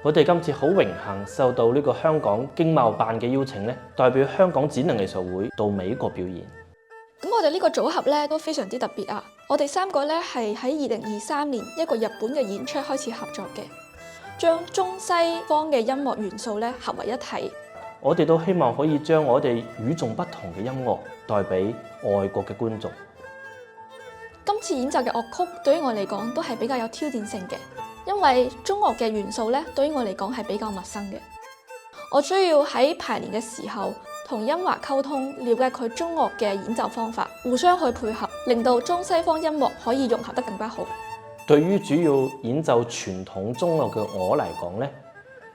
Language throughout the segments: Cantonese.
我哋今次好榮幸受到呢個香港經貿辦嘅邀請咧，代表香港展能藝術會到美國表演。咁我哋呢個組合咧都非常之特別啊！我哋3個咧係喺2023年一個日本嘅演出開始合作嘅，將中西方嘅音樂元素咧合為一體。我哋都希望可以將我哋與眾不同嘅音樂帶俾外國嘅觀眾。今次演奏嘅樂曲對於我嚟講都係比較有挑戰性嘅，因為中樂嘅元素咧對於我嚟講係比較陌生嘅。我需要喺排練嘅時候同音樂溝通，了解佢中樂嘅演奏方法，互相去配合，令到中西方音樂可以融合得更加好。對於主要演奏傳統中樂嘅我嚟講咧，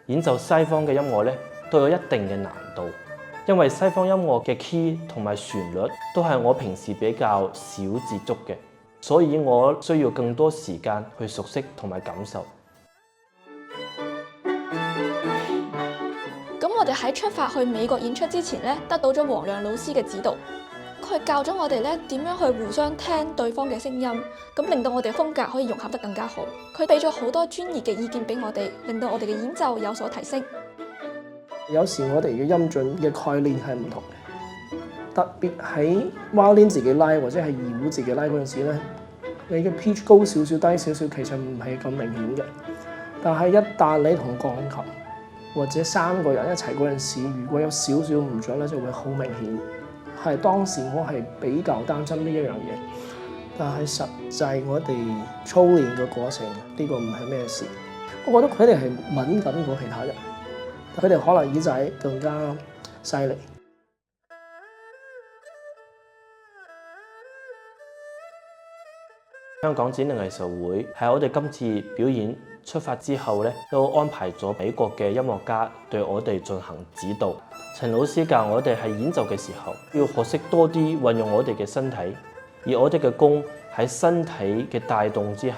演奏西方嘅音樂咧都有一定嘅難度，因為西方音樂嘅 key 同埋旋律都係我平時比較少接觸嘅，所以我需要更多時間去熟悉同埋感受。咁我哋喺出發去美國演出之前咧，得到咗黃亮老師嘅指導，佢教咗我哋咧點樣去互相聽對方嘅聲音，咁令到我哋風格可以融合得更加好。佢俾咗好多專業嘅意見俾我哋，令到我哋嘅演奏有所提升。有時我哋嘅音準嘅概念係唔同嘅，特別喺 violin 自己拉或者係二胡自己拉嗰陣時咧，你嘅 pitch 高少少低少少其實唔係咁明顯嘅。但係一旦你同鋼琴或者3個人一齊嗰陣時，如果有少少唔準咧，就會好明顯。係當時我係比較擔心呢一樣嘢，但係實際我哋操練嘅過程呢個唔係咩事。我覺得佢哋係敏感過其他人。佢哋可能耳仔更加犀利。香港展能藝術會喺我哋今次表演出發之後咧，都安排咗美國嘅音樂家對我哋進行指導。陳老師教我哋喺演奏嘅時候，要學識多啲運用我哋嘅身體，而我哋嘅功喺身體嘅帶動之下，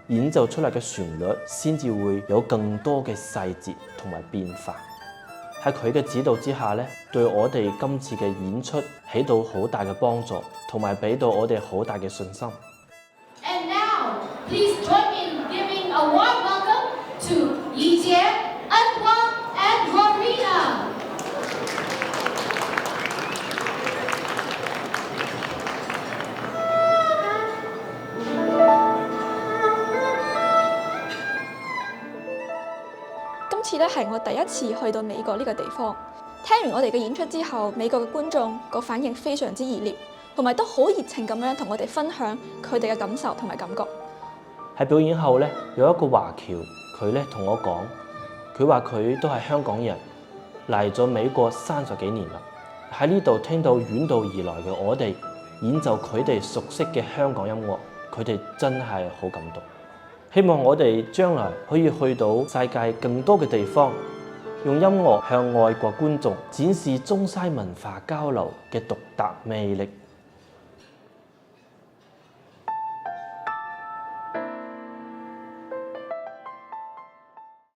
演奏出嚟嘅旋律先至會有更多嘅細節同埋變化。喺佢嘅指導之下咧，對我哋今次嘅演出起到好大嘅幫助，同埋俾到我哋好大嘅信心。And now, please join me in giving a warm welcome to Yijie, Anhuang, and Marina. 今次咧係我第一次去到美國呢個地方，聽完我哋嘅演出之後，美國嘅觀眾個反應非常之熱烈，同埋都好熱情咁樣同我哋分享佢哋嘅感受同埋感覺。喺表演後咧，有一個華僑，佢咧同我講，佢話佢都係香港人，嚟咗美國30幾年啦，喺呢度聽到遠道而來嘅我哋演奏佢哋熟悉嘅香港音樂，佢哋真係好感動。希望我哋將來可以去到世界更多嘅地方，用音樂向外國觀眾展示中西文化交流嘅獨特魅力。